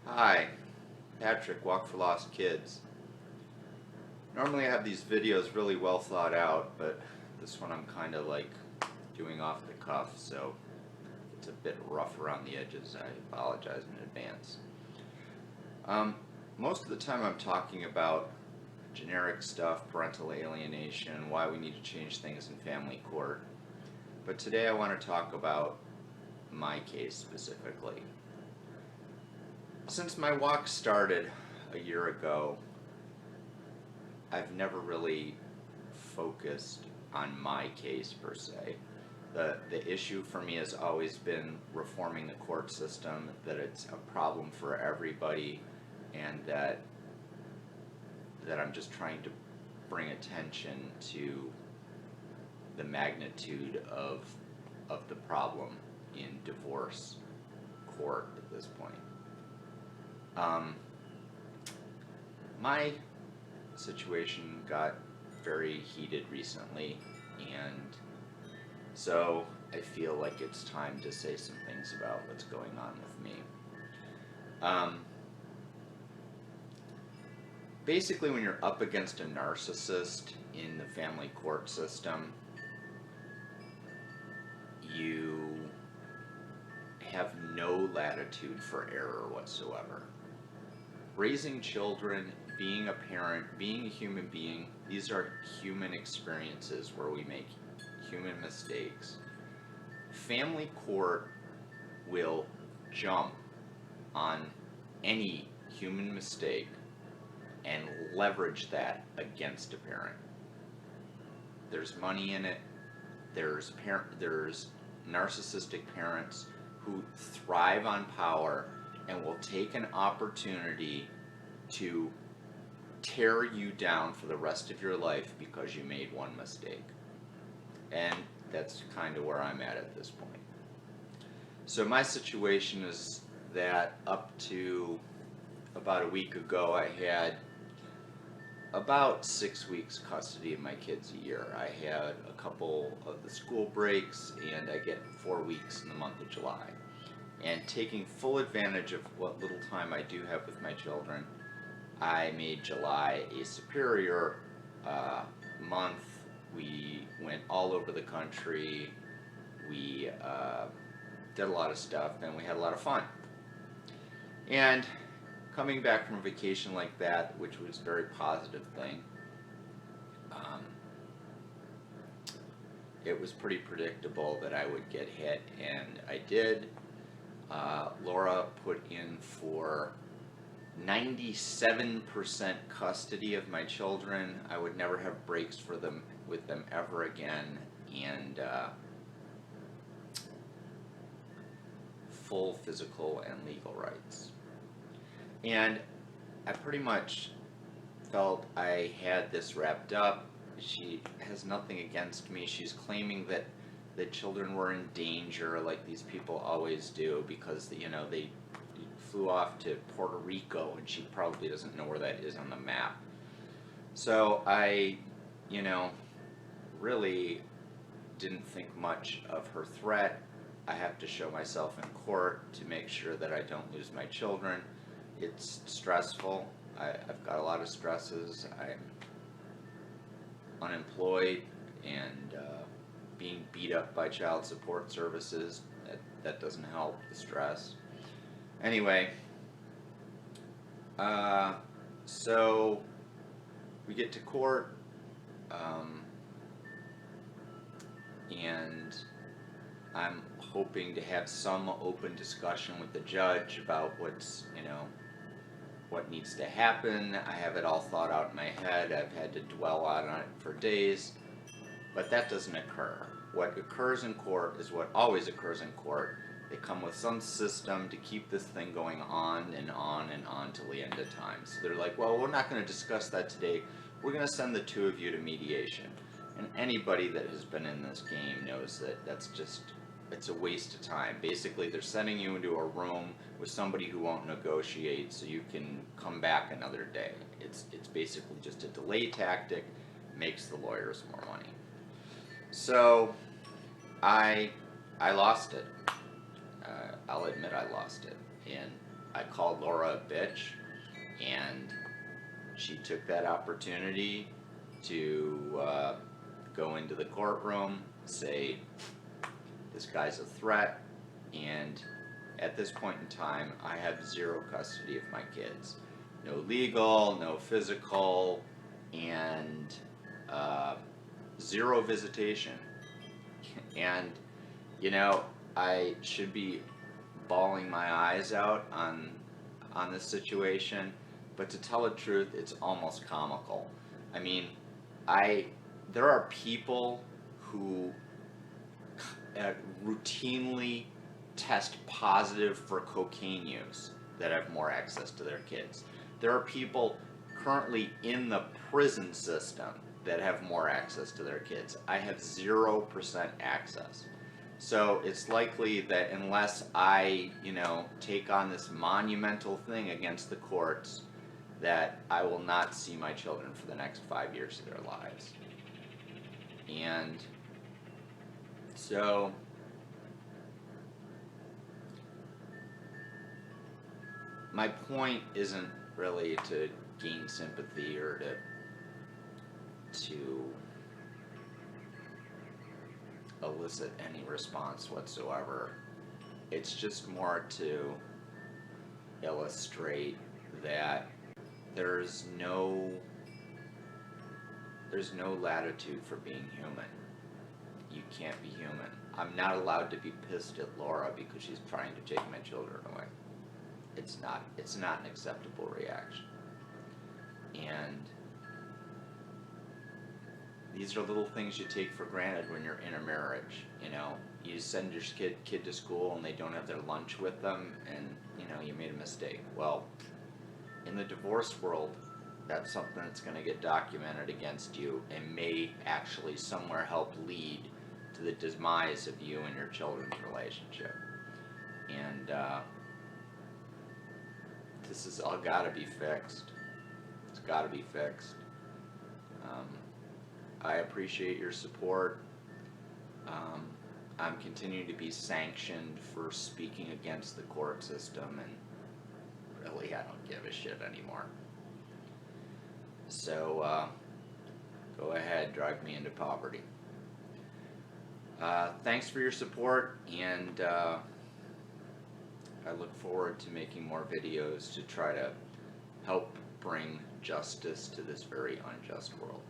Hi, Patrick, Walk for Lost Kids. Normally I have these videos really well thought out, but this one I'm kind of like doing off the cuff, so it's a bit rough around the edges. I apologize in advance. Um, Most of the time I'm talking about generic stuff, parental alienation, why we need to change things in family court. But today I want to talk about my case specifically. Since my walk started a year ago, I've never really focused on my case per se. The issue for me has always been reforming the court system, that it's a problem for everybody, and that I'm just trying to bring attention to the magnitude of the problem in divorce court at this point. Um, my situation got very heated recently, and so I feel like it's time to say some things about what's going on with me. Um, Basically, when you're up against a narcissist in the family court system, you have no latitude for error whatsoever. Raising children, being a parent, being a human being, these are human experiences where we make human mistakes. Family court will jump on any human mistake and leverage that against a parent. There's money in it. There's narcissistic parents who thrive on power and will take an opportunity to tear you down for the rest of your life because you made one mistake. And that's kind of where I'm at this point. So my situation is that up to about a week ago, I had about 6 weeks custody of my kids a year. I had a couple of the school breaks, and I get 4 weeks in the month of July. And taking full advantage of what little time I do have with my children, I made July a superior month. We went all over the country. We did a lot of stuff, and we had a lot of fun. And coming back from a vacation like that, which was a very positive thing, it was pretty predictable that I would get hit, and I did. Laura put in for 97% custody of my children. I would never have breaks for them with them ever again, and full physical and legal rights. And I pretty much felt I had this wrapped up. She has nothing against me. She's claiming that the children were in danger, like these people always do, because they flew off to Puerto Rico, and she probably doesn't know where that is on the map. So I, really didn't think much of her threat. I have to show myself in court to make sure that I don't lose my children. It's stressful. I've got a lot of stresses. I'm unemployed and being beat up by child support services. That doesn't help the stress. Anyway, so we get to court, and I'm hoping to have some open discussion with the judge about what needs to happen. I have it all thought out in my head. I've had to dwell on it for days, but that doesn't occur. What occurs in court is what always occurs in court. They come with some system to keep this thing going on and on and on till the end of time. So they're like, well, we're not going to discuss that today. We're going to send the two of you to mediation. And anybody that has been in this game knows that it's a waste of time. Basically, they're sending you into a room with somebody who won't negotiate so you can come back another day. It's basically just a delay tactic, makes the lawyers more money. So I lost it. I'll admit I lost it. And I called Laura a bitch, and she took that opportunity to go into the courtroom, say this guy's a threat, and at this point in time, I have zero custody of my kids. No legal, no physical, and zero visitation. And, you know, I should be bawling my eyes out on this situation, but to tell the truth, it's almost comical. I mean, there are people who routinely test positive for cocaine use that have more access to their kids. There are people currently in the prison system that have more access to their kids. I have 0% access. So it's likely that unless I, take on this monumental thing against the courts, that I will not see my children for the next 5 years of their lives. And so my point isn't really to gain sympathy or to elicit any response whatsoever. It's just more to illustrate that there's no latitude for being human. You can't be human. I'm not allowed to be pissed at Laura because she's trying to take my children away. It's not an acceptable reaction. And these are little things you take for granted when you're in a marriage. You send your kid to school and they don't have their lunch with them, and you made a mistake. Well, in the divorce world, that's something that's going to get documented against you and may actually somewhere help lead to the demise of you and your children's relationship. And this has all got to be fixed. It's got to be fixed. I appreciate your support. I'm continuing to be sanctioned for speaking against the court system, and really I don't give a shit anymore. So go ahead, drive me into poverty. Thanks for your support, and I look forward to making more videos to try to help bring justice to this very unjust world.